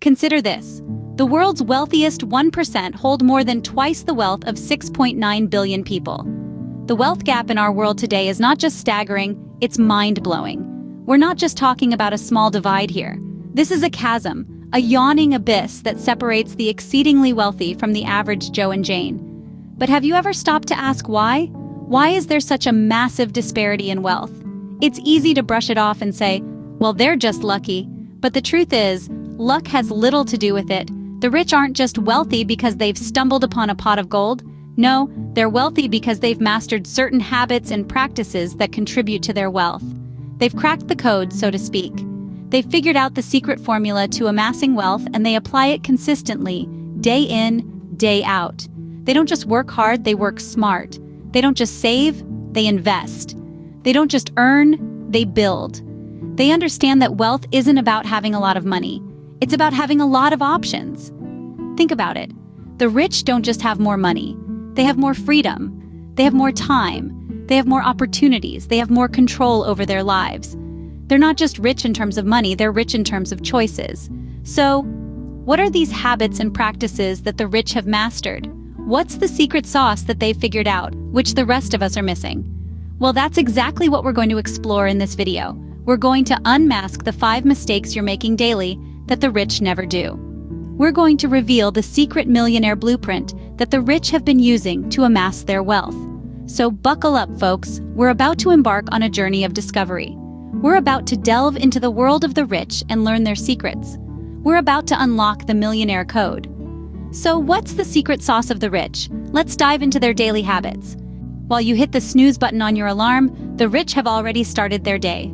Consider this. The world's wealthiest 1% hold more than twice the wealth of 6.9 billion people. The wealth gap in our world today is not just staggering, it's mind-blowing. We're not just talking about a small divide here. This is a chasm, a yawning abyss that separates the exceedingly wealthy from the average Joe and Jane. But have you ever stopped to ask why? Why is there such a massive disparity in wealth? It's easy to brush it off and say, well, they're just lucky. But the truth is, luck has little to do with it. The rich aren't just wealthy because they've stumbled upon a pot of gold. No, they're wealthy because they've mastered certain habits and practices that contribute to their wealth. They've cracked the code, so to speak. They've figured out the secret formula to amassing wealth, and they apply it consistently, day in, day out. They don't just work hard, they work smart. They don't just save, they invest. They don't just earn, they build. They understand that wealth isn't about having a lot of money. It's about having a lot of options. Think about it. The rich don't just have more money. They have more freedom. They have more time. They have more opportunities. They have more control over their lives. They're not just rich in terms of money, they're rich in terms of choices. So, what are these habits and practices that the rich have mastered? What's the secret sauce that they've figured out, which the rest of us are missing? Well, that's exactly what we're going to explore in this video. We're going to unmask the 5 mistakes you're making daily that the rich never do. We're going to reveal the secret millionaire blueprint that the rich have been using to amass their wealth. So buckle up, folks. We're about to embark on a journey of discovery. We're about to delve into the world of the rich and learn their secrets. We're about to unlock the millionaire code. So what's the secret sauce of the rich? Let's dive into their daily habits. While you hit the snooze button on your alarm, the rich have already started their day.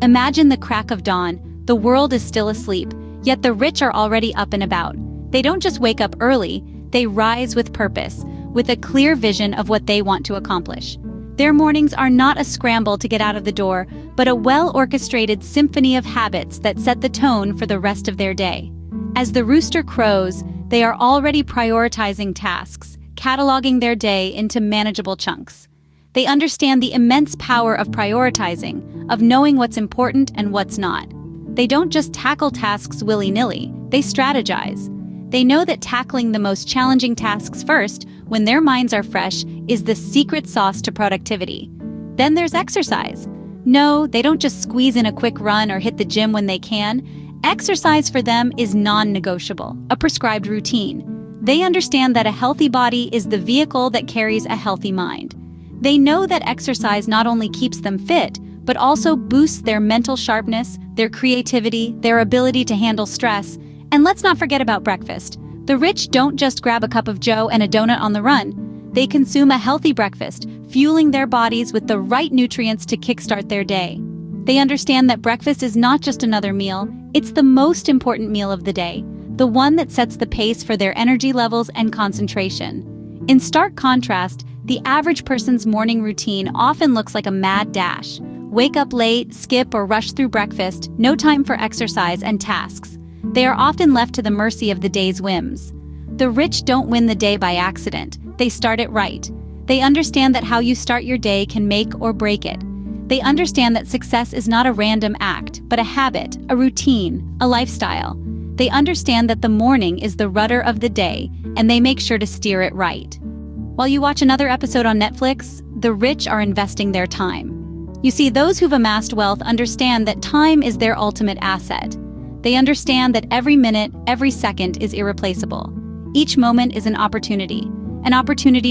Imagine the crack of dawn. The world is still asleep, yet the rich are already up and about. They don't just wake up early, they rise with purpose, with a clear vision of what they want to accomplish. Their mornings are not a scramble to get out of the door, but a well-orchestrated symphony of habits that set the tone for the rest of their day. As the rooster crows, they are already prioritizing tasks, cataloging their day into manageable chunks. They understand the immense power of prioritizing, of knowing what's important and what's not. They don't just tackle tasks willy-nilly, they strategize. They know that tackling the most challenging tasks first, when their minds are fresh, is the secret sauce to productivity. Then there's exercise. No, they don't just squeeze in a quick run or hit the gym when they can. Exercise for them is non-negotiable, a prescribed routine. They understand that a healthy body is the vehicle that carries a healthy mind. They know that exercise not only keeps them fit, but also boosts their mental sharpness, their creativity, their ability to handle stress. And let's not forget about breakfast. The rich don't just grab a cup of joe and a donut on the run. They consume a healthy breakfast, fueling their bodies with the right nutrients to kickstart their day. They understand that breakfast is not just another meal, it's the most important meal of the day, the one that sets the pace for their energy levels and concentration. In stark contrast, the average person's morning routine often looks like a mad dash. Wake up late, skip or rush through breakfast, no time for exercise and tasks. They are often left to the mercy of the day's whims. The rich don't win the day by accident. They start it right. They understand that how you start your day can make or break it. They understand that success is not a random act, but a habit, a routine, a lifestyle. They understand that the morning is the rudder of the day, and they make sure to steer it right. While you watch another episode on Netflix, the rich are investing their time. You see, those who've amassed wealth understand that time is their ultimate asset. They understand that every minute, every second is irreplaceable. Each moment is an opportunity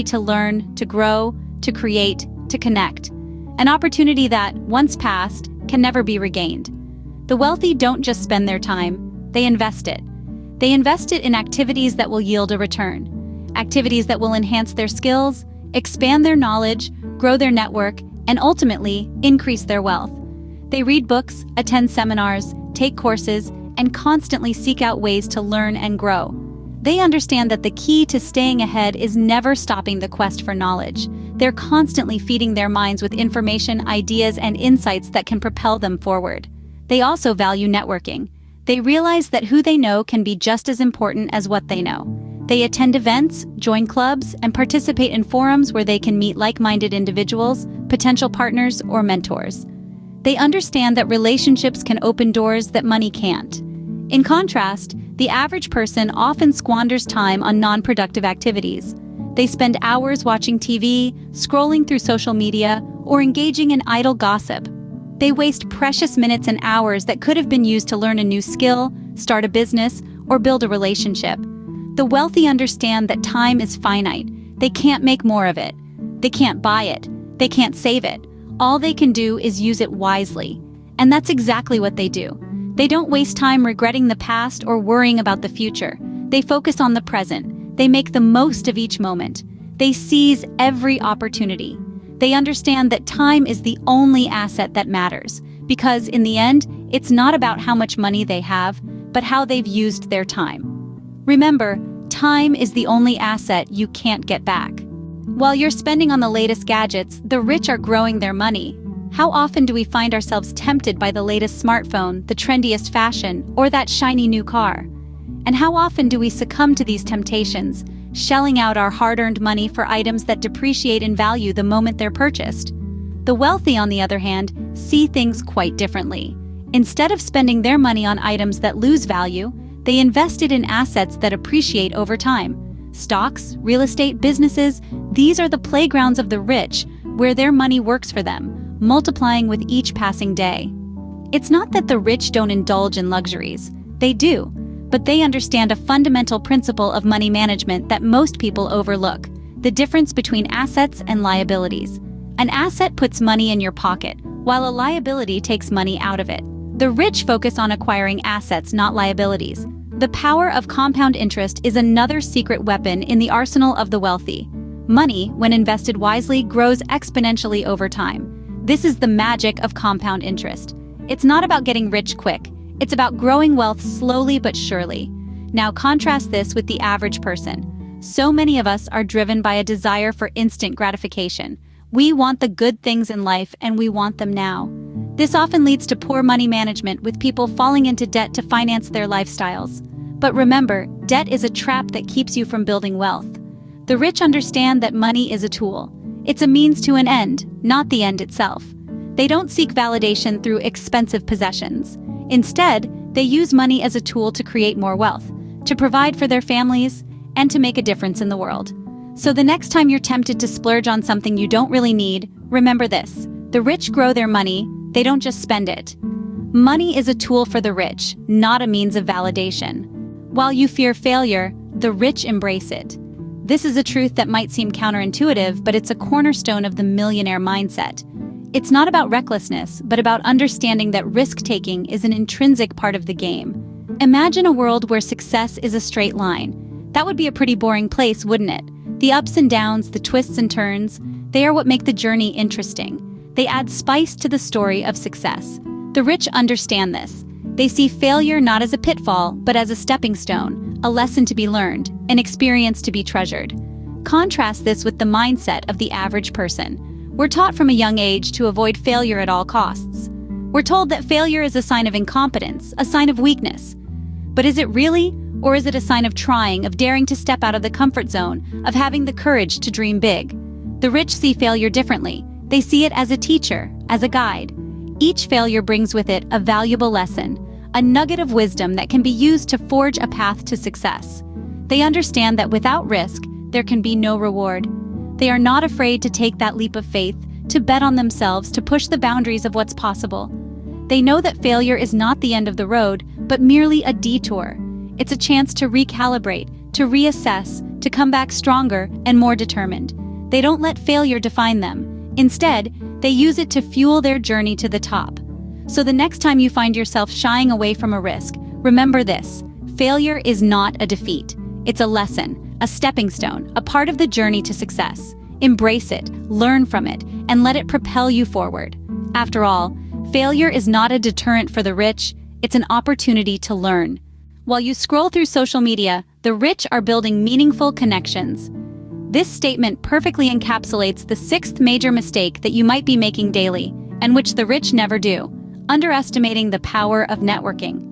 to learn, to grow, to create, to connect. An opportunity that, once passed, can never be regained. The wealthy don't just spend their time, they invest it. They invest it in activities that will yield a return. Activities that will enhance their skills, expand their knowledge, grow their network, and ultimately increase their wealth. They read books, attend seminars, take courses, and constantly seek out ways to learn and grow. They understand that the key to staying ahead is never stopping the quest for knowledge. They're constantly feeding their minds with information, ideas, and insights that can propel them forward. They also value networking. They realize that who they know can be just as important as what they know. They attend events, join clubs, and participate in forums where they can meet like-minded individuals, potential partners, or mentors. They understand that relationships can open doors that money can't. In contrast, the average person often squanders time on non-productive activities. They spend hours watching TV, scrolling through social media, or engaging in idle gossip. They waste precious minutes and hours that could have been used to learn a new skill, start a business, or build a relationship. The wealthy understand that time is finite. They can't make more of it. They can't buy it. They can't save it. All they can do is use it wisely. And that's exactly what they do. They don't waste time regretting the past or worrying about the future. They focus on the present. They make the most of each moment. They seize every opportunity. They understand that time is the only asset that matters, because in the end, it's not about how much money they have, but how they've used their time. Remember, time is the only asset you can't get back. While you're spending on the latest gadgets, the rich are growing their money. How often do we find ourselves tempted by the latest smartphone, the trendiest fashion, or that shiny new car? And how often do we succumb to these temptations, shelling out our hard-earned money for items that depreciate in value the moment they're purchased? The wealthy, on the other hand, see things quite differently. Instead of spending their money on items that lose value, they invest it in assets that appreciate over time. Stocks, real estate, businesses, these are the playgrounds of the rich, where their money works for them, multiplying with each passing day. It's not that the rich don't indulge in luxuries. They do, but they understand a fundamental principle of money management that most people overlook: the difference between assets and liabilities. An asset puts money in your pocket, while a liability takes money out of it. The rich focus on acquiring assets, not liabilities. The power of compound interest is another secret weapon in the arsenal of the wealthy. Money, when invested wisely, grows exponentially over time. This is the magic of compound interest. It's not about getting rich quick. It's about growing wealth slowly but surely. Now contrast this with the average person. So many of us are driven by a desire for instant gratification. We want the good things in life, and we want them now. This often leads to poor money management, with people falling into debt to finance their lifestyles. But remember, debt is a trap that keeps you from building wealth. The rich understand that money is a tool. It's a means to an end, not the end itself. They don't seek validation through expensive possessions. Instead, they use money as a tool to create more wealth, to provide for their families, and to make a difference in the world. So the next time you're tempted to splurge on something you don't really need, remember this: the rich grow their money, they don't just spend it. Money is a tool for the rich, not a means of validation. While you fear failure, the rich embrace it. This is a truth that might seem counterintuitive, but it's a cornerstone of the millionaire mindset. It's not about recklessness, but about understanding that risk-taking is an intrinsic part of the game. Imagine a world where success is a straight line. That would be a pretty boring place, wouldn't it? The ups and downs, the twists and turns, they are what make the journey interesting. They add spice to the story of success. The rich understand this. They see failure not as a pitfall, but as a stepping stone, a lesson to be learned, an experience to be treasured. Contrast this with the mindset of the average person. We're taught from a young age to avoid failure at all costs. We're told that failure is a sign of incompetence, a sign of weakness. But is it really? Or is it a sign of trying, of daring to step out of the comfort zone, of having the courage to dream big? The rich see failure differently. They see it as a teacher, as a guide. Each failure brings with it a valuable lesson, a nugget of wisdom that can be used to forge a path to success. They understand that without risk, there can be no reward. They are not afraid to take that leap of faith, to bet on themselves, to push the boundaries of what's possible. They know that failure is not the end of the road, but merely a detour. It's a chance to recalibrate, to reassess, to come back stronger and more determined. They don't let failure define them. Instead, they use it to fuel their journey to the top. So the next time you find yourself shying away from a risk, remember this: failure is not a defeat. It's a lesson, a stepping stone, a part of the journey to success. Embrace it, learn from it, and let it propel you forward. After all, failure is not a deterrent for the rich, it's an opportunity to learn. While you scroll through social media, the rich are building meaningful connections. This statement perfectly encapsulates the sixth major mistake that you might be making daily, and which the rich never do: underestimating the power of networking.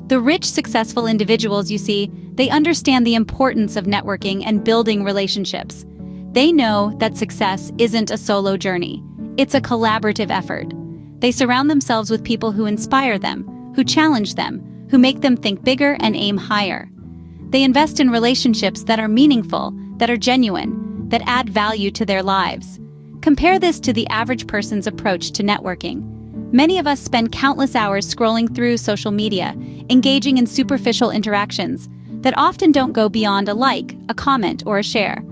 The rich, successful individuals you see, they understand the importance of networking and building relationships. They know that success isn't a solo journey. It's a collaborative effort. They surround themselves with people who inspire them, who challenge them, who make them think bigger and aim higher. They invest in relationships that are meaningful, that are genuine, that add value to their lives. Compare this to the average person's approach to networking. Many of us spend countless hours scrolling through social media, engaging in superficial interactions that often don't go beyond a like, a comment, or a share.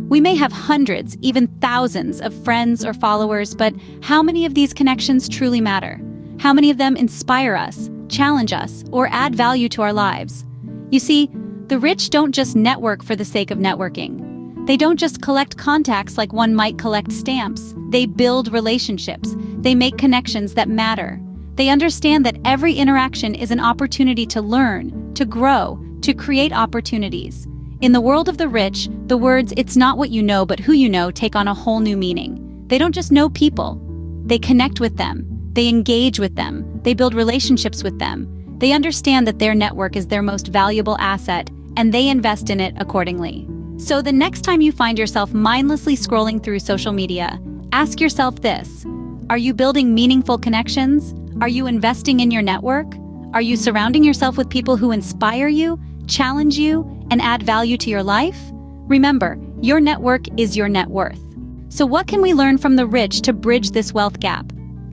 We may have hundreds, even thousands of friends or followers, but how many of these connections truly matter? How many of them inspire us, challenge us, or add value to our lives? You see, the rich don't just network for the sake of networking. They don't just collect contacts like one might collect stamps. They build relationships. They make connections that matter. They understand that every interaction is an opportunity to learn, to grow, to create opportunities. In the world of the rich, the words "it's not what you know but who you know" take on a whole new meaning. They don't just know people. They connect with them. They engage with them. They build relationships with them. They understand that their network is their most valuable asset, and they invest in it accordingly. So the next time you find yourself mindlessly scrolling through social media, ask yourself this: are you building meaningful connections? Are you investing in your network? Are you surrounding yourself with people who inspire you, challenge you, and add value to your life? Remember, your network is your net worth. So what can we learn from the rich to bridge this wealth gap?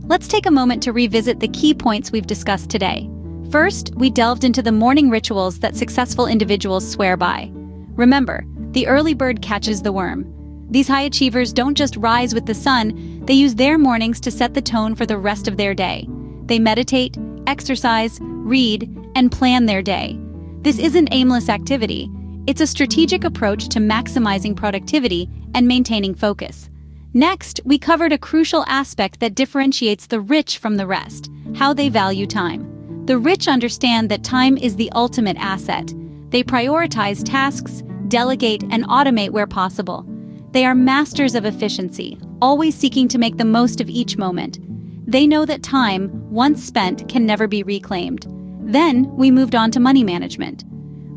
Let's take a moment to revisit the key points we've discussed today. First, we delved into the morning rituals that successful individuals swear by. Remember, the early bird catches the worm. These high achievers don't just rise with the sun, they use their mornings to set the tone for the rest of their day. They meditate, exercise, read, and plan their day. This isn't aimless activity. It's a strategic approach to maximizing productivity and maintaining focus. Next, we covered a crucial aspect that differentiates the rich from the rest: how they value time. The rich understand that time is the ultimate asset. They prioritize tasks, delegate, and automate where possible. They are masters of efficiency, always seeking to make the most of each moment. They know that time, once spent, can never be reclaimed. Then, we moved on to money management.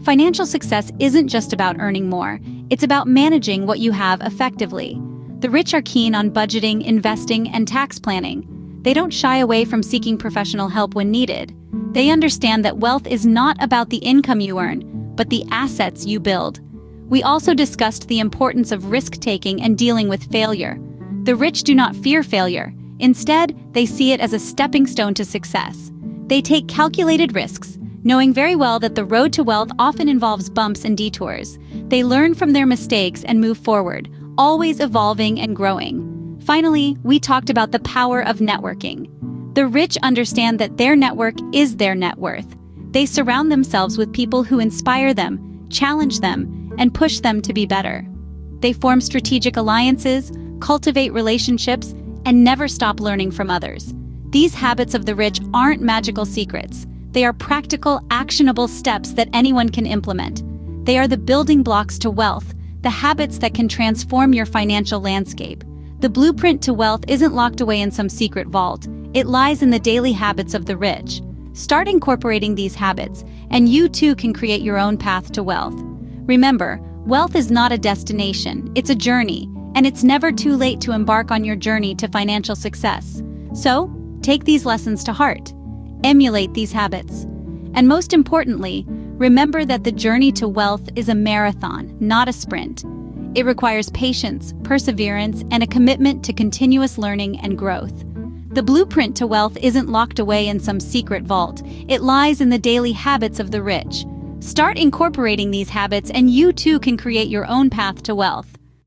Financial success isn't just about earning more, it's about managing what you have effectively. The rich are keen on budgeting, investing, and tax planning. They don't shy away from seeking professional help when needed. They understand that wealth is not about the income you earn, but the assets you build. We also discussed the importance of risk-taking and dealing with failure. The rich do not fear failure. Instead, they see it as a stepping stone to success. They take calculated risks, knowing very well that the road to wealth often involves bumps and detours. They learn from their mistakes and move forward, always evolving and growing. Finally, we talked about the power of networking. The rich understand that their network is their net worth. They surround themselves with people who inspire them, challenge them, and push them to be better. They form strategic alliances, cultivate relationships, and never stop learning from others. These habits of the rich aren't magical secrets. They are practical, actionable steps that anyone can implement. They are the building blocks to wealth, the habits that can transform your financial landscape. The blueprint to wealth isn't locked away in some secret vault. It lies in the daily habits of the rich. Start incorporating these habits, and you too can create your own path to wealth. Remember, wealth is not a destination, it's a journey, and it's never too late to embark on your journey to financial success. So, take these lessons to heart. Emulate these habits. And most importantly, remember that the journey to wealth is a marathon, not a sprint. It requires patience, perseverance, and a commitment to continuous learning and growth. The blueprint to wealth isn't locked away in some secret vault. It lies in the daily habits of the rich. Start incorporating these habits, and you too can create your own path to wealth.